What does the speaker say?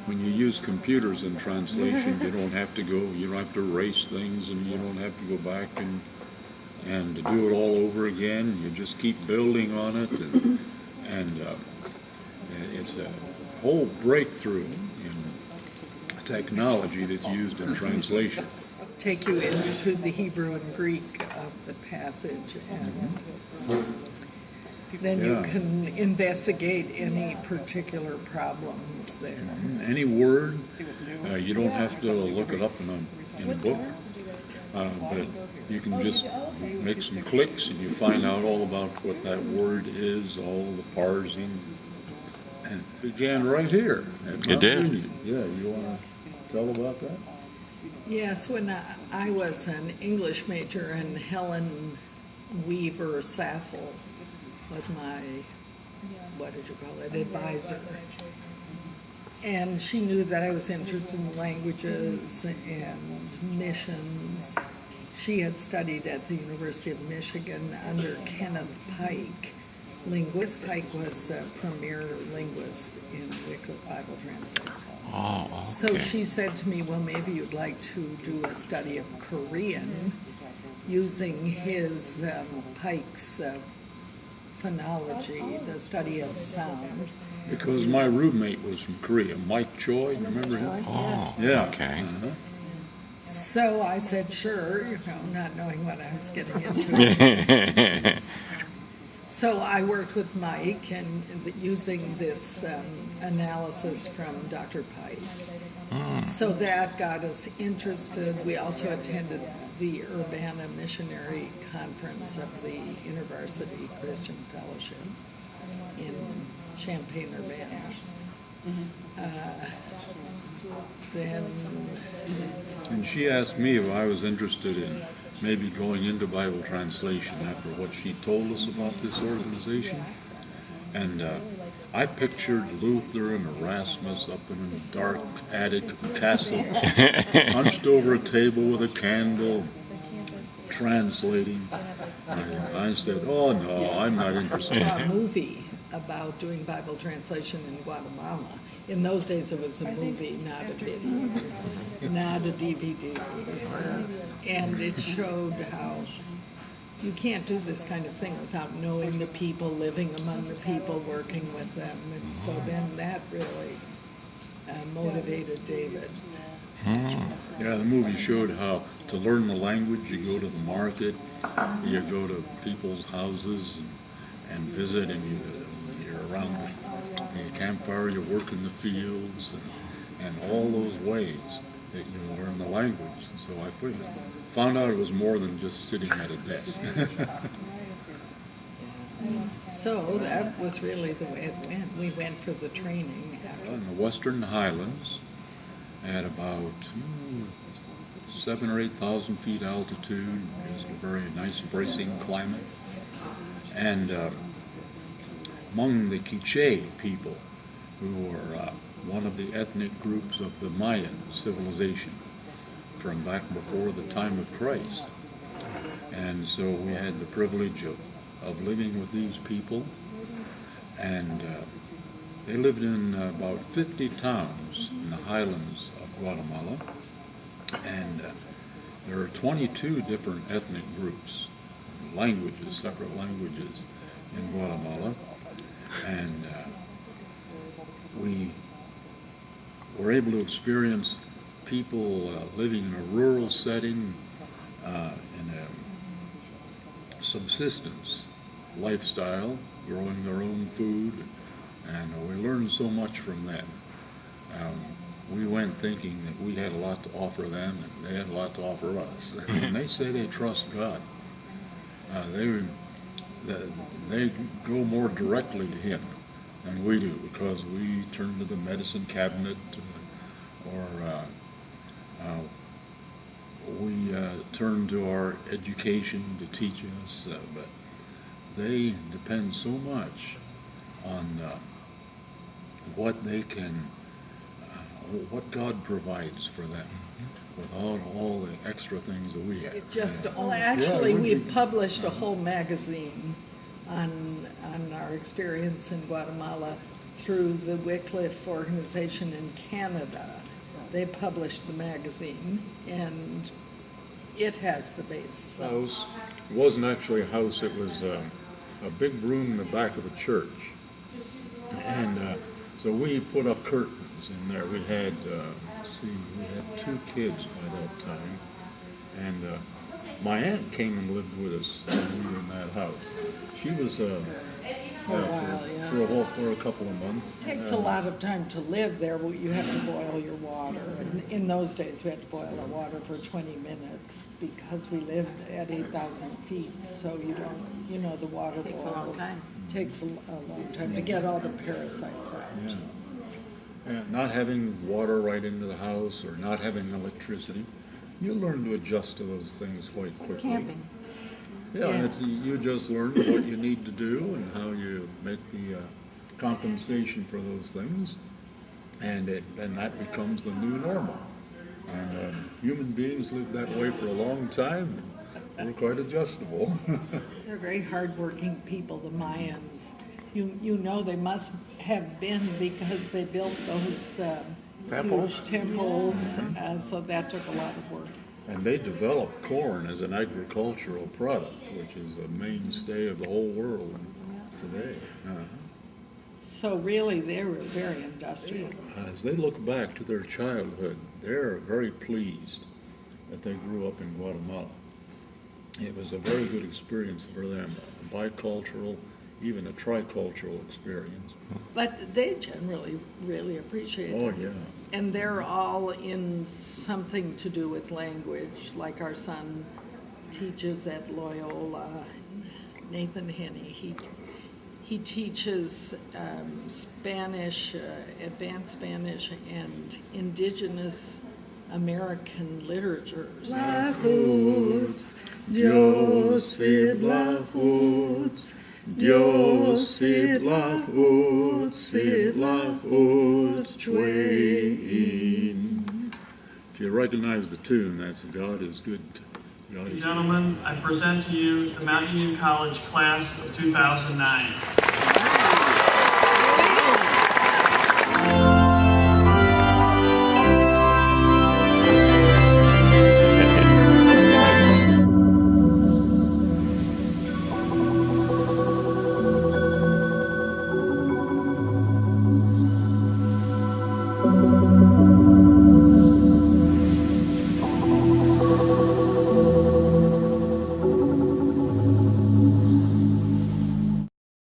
when you use computers in translation, you don't have to erase things, and you don't have to go back and to do it all over again. You just keep building on it, and it's a whole breakthrough in technology that's used in translation. Take you into the Hebrew and Greek of the passage, and then you can investigate any particular problems there. Any word, you don't have to look it up in a book, but you can just make some clicks and you find out all about what that word is, all the parsing. And it began right here. It did. Yeah, you want to tell about that? Yes, when I was an English major, and Helen Weaver Saffel was my, advisor. And she knew that I was interested in languages and missions. She had studied at the University of Michigan under Kenneth Pike. Pike was a premier linguist in Wycliffe Bible Translators. Oh, okay. So she said to me, well, maybe you'd like to do a study of Korean using his Pike's phonology, the study of sounds. Because my roommate was from Korea, Mike Choi, remember him? Oh, yeah. Okay. So I said, sure, not knowing what I was getting into. So I worked with Mike and using this analysis from Dr. Pike. So that got us interested. We also attended the Urbana Missionary Conference of the InterVarsity Christian Fellowship in Champaign-Urbana. And she asked me if I was interested in maybe going into Bible translation after what she told us about this organization. And I pictured Luther and Erasmus up in a dark attic castle, hunched over a table with a candle, translating. And I said, oh no, I'm not interested. I saw a movie about doing Bible translation in Guatemala. In those days, it was a movie, not a video, not a DVD. And it showed how you can't do this kind of thing without knowing the people, living among the people, working with them. And so then that really motivated David. Yeah, the movie showed how to learn the language, you go to the market, you go to people's houses and visit, and you're around the campfire, you work in the fields, and all those ways that you learn the language. And so I found out it was more than just sitting at a desk. So that was really the way it went. We went for the training after. In the Western Highlands, at about 7,000 or 8,000 feet altitude, just a very nice bracing climate. And among the Quiche people, who were one of the ethnic groups of the Mayan civilization from back before the time of Christ. And so we had the privilege of living with these people, and they lived in about 50 towns in the highlands of Guatemala, and there are 22 different ethnic groups, languages, separate languages in Guatemala, and we were able to experience people living in a rural setting, in a subsistence lifestyle, growing their own food, and we learned so much from them. We went thinking that we had a lot to offer them, and they had a lot to offer us. And they say they trust God. They go more directly to Him than we do, because we turn to the medicine cabinet, or we turn to our education to teach us, but they depend so much on what they can, what God provides for them, without all the extra things that we have. It just, actually, we published a whole magazine on our experience in Guatemala through the Wycliffe organization in Canada. They published the magazine, and it has the base. House. It wasn't actually a house, it was a big room in the back of a church. And so we put up curtains in there. We had, we had 2 kids by that time. And my aunt came and lived with us when we were in that house. She was For a while, yes. for a couple of months. It takes a lot of time to live there. You have to boil your water. And in those days, we had to boil our water for 20 minutes because we lived at 8,000 feet. So you don't, the water Takes a long time. Takes a long time to get all the parasites out. Yeah. And not having water right into the house or not having electricity, you learn to adjust to those things quite quickly. Camping. Yeah, Yeah. and you just learn what you need to do and how you make the compensation for those things, and that becomes the new normal. And human beings live that way for a long time, and we're quite adjustable. They're very hardworking people, the Mayans. You know they must have been because they built those huge temples, so that took a lot of work. And they developed corn as an agricultural product, which is a mainstay of the whole world today. So really, they were very industrious. As they look back to their childhood, they're very pleased that they grew up in Guatemala. It was a very good experience for them, a bicultural, even a tricultural experience. But they generally really appreciate it. Oh, yeah. And they're all in something to do with language, like our son teaches at Loyola, Nathan Henney. He teaches Spanish, advanced Spanish, and indigenous American literatures. Lahuts, Dios y Lahuts, Dios y Lahuts, twain. If you recognize the tune, that's God is good. God is Gentlemen, I present to you the Mount Union College class of 2009.